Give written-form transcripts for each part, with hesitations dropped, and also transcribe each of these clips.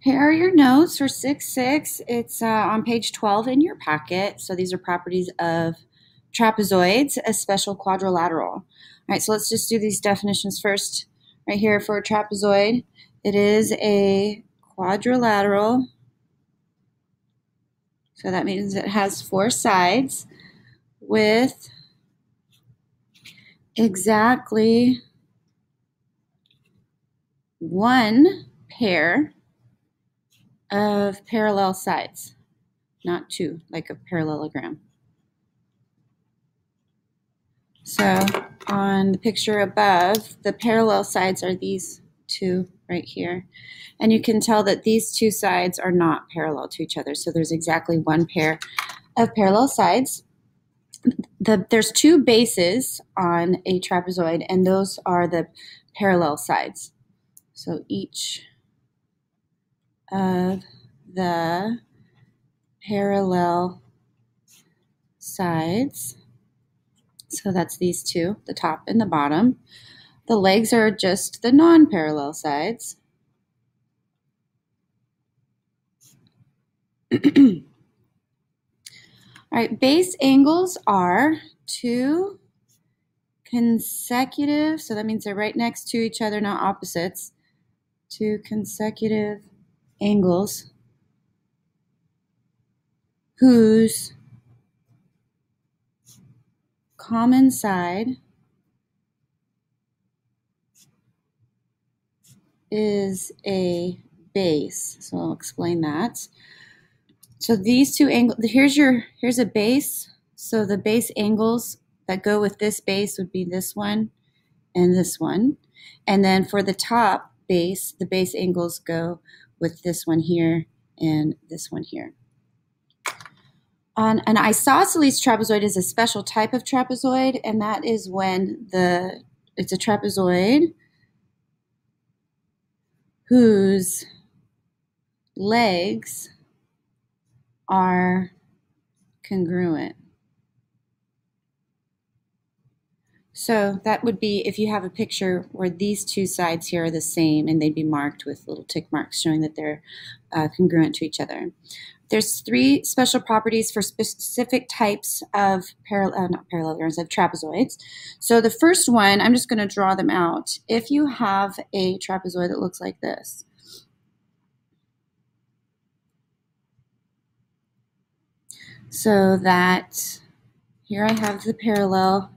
Here are your notes for 6-6. It's on page 12 in your packet. So these are properties of trapezoids, a special quadrilateral. All right, so let's just do these definitions first. Right here for a trapezoid, it is a quadrilateral. So that means it has 4 sides with exactly 1 pair of parallel sides, not 2, like a parallelogram. So on the picture above, the parallel sides are these 2 right here. And you can tell that these 2 sides are not parallel to each other. So there's exactly 1 pair of parallel sides. There's 2 bases on a trapezoid, and those are the parallel sides. So each of the parallel sides, so that's these 2, the top and the bottom. The legs are just the non-parallel sides. All right, base angles are 2 consecutive, so that means they're right next to each other, not opposites. 2 consecutive angles whose common side is a base. So I'll explain that. So these 2 angles, here's a base. So the base angles that go with this base would be this one and this one. And then for the top base, the base angles go with this one here and this one here. An isosceles trapezoid is a special type of trapezoid, and that is when it's a trapezoid whose legs are congruent. So that would be if you have a picture where these 2 sides here are the same and they'd be marked with little tick marks showing that they're congruent to each other. There's 3 special properties for specific types of parallelograms, of trapezoids. So the first one, I'm just going to draw them out. If you have a trapezoid that looks like this, so that here I have the parallel,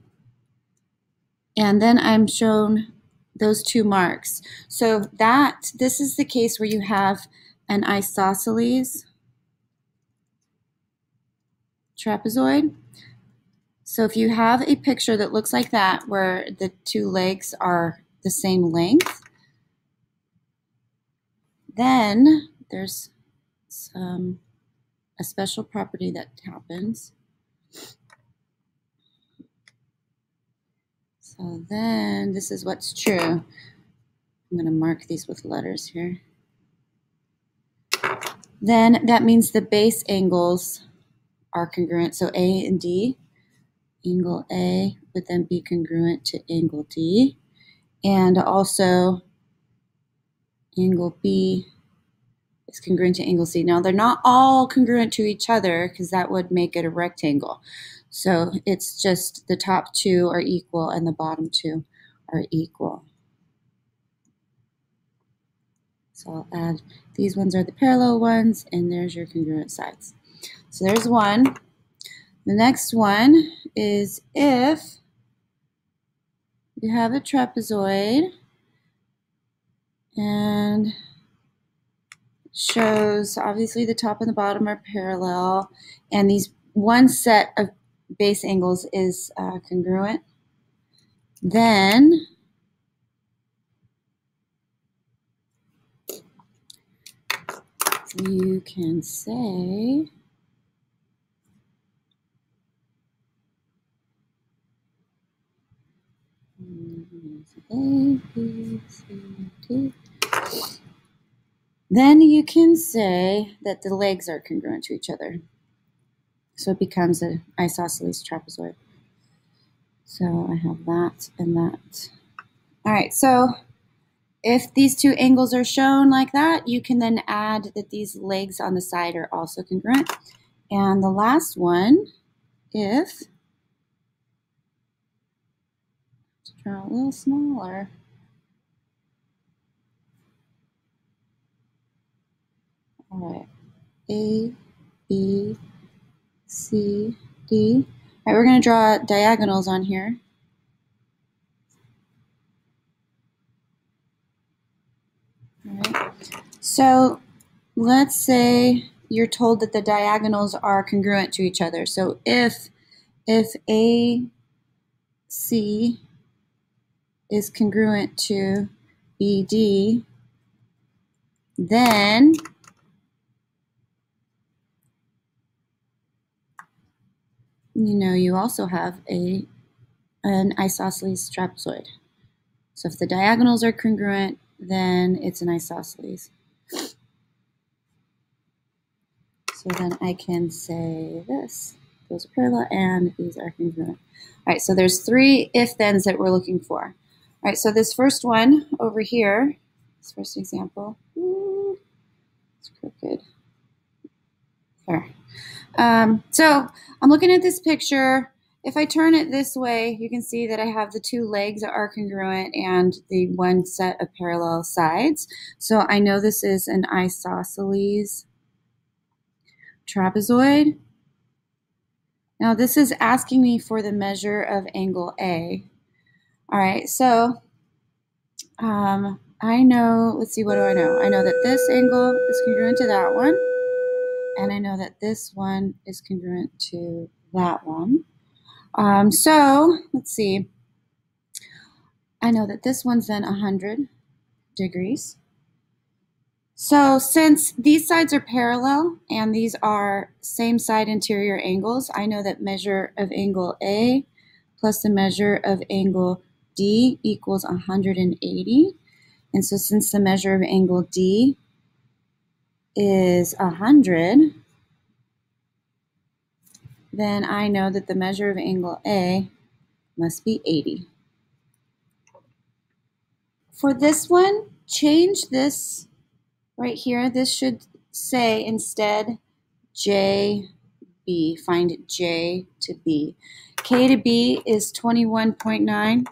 and then I'm shown those 2 marks. So this is the case where you have an isosceles trapezoid. So if you have a picture that looks like that, where the 2 legs are the same length, then there's a special property that happens. So then this is what's true. I'm going to mark these with letters here. Then that means the base angles are congruent. So A and D, angle A would then be congruent to angle D. And also angle B is congruent to angle C. Now they're not all congruent to each other because that would make it a rectangle. So it's just the top 2 are equal and the bottom 2 are equal. So I'll add, these ones are the parallel ones, and there's your congruent sides. So there's one. The next one is if you have a trapezoid and shows obviously the top and the bottom are parallel, and these one set of base angles is congruent, then you can say A, B, C, D. Then you can say that the legs are congruent to each other. So it becomes an isosceles trapezoid. So I have that and that. All right, so if these two angles are shown like that, you can then add that these legs on the side are also congruent. And the last one, if, let's draw a little smaller. All right, A, B, C, D. All right, we're going to draw diagonals on here. All right, so let's say you're told that the diagonals are congruent to each other. So if AC is congruent to BD, then you also have an isosceles trapezoid. So if the diagonals are congruent, then it's an isosceles. So then I can say this. Those are parallel and these are congruent. All right, so there's 3 if-thens that we're looking for. All right, so this first one over here, this first example, it's crooked. There. So I'm looking at this picture. If I turn it this way, you can see that I have the 2 legs that are congruent and the 1 set of parallel sides. So I know this is an isosceles trapezoid. Now this is asking me for the measure of angle A. All right, so I know, let's see, what do I know? I know that this angle is congruent to that one, and I know that this one is congruent to that one. So let's see. I know that this one's then 100 degrees. So since these sides are parallel and these are same side interior angles, I know that measure of angle A plus the measure of angle D equals 180. And so since the measure of angle D is 100, then I know that the measure of angle A must be 80. For this one, change this right here. This should say instead JB. Find J to B. K to B is 21.9.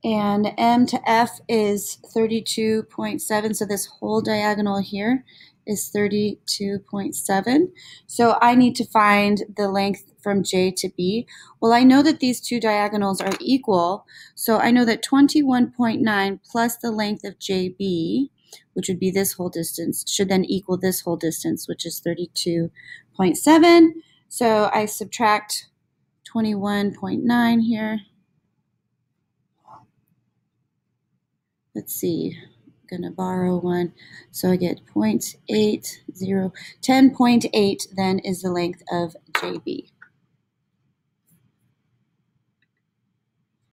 And M to F is 32.7. So this whole diagonal here is 32.7. So I need to find the length from J to B. Well, I know that these 2 diagonals are equal. So I know that 21.9 plus the length of JB, which would be this whole distance, should then equal this whole distance, which is 32.7. So I subtract 21.9 here. Let's see, I'm gonna borrow one. So I get 0.80, 10.8 then is the length of JB.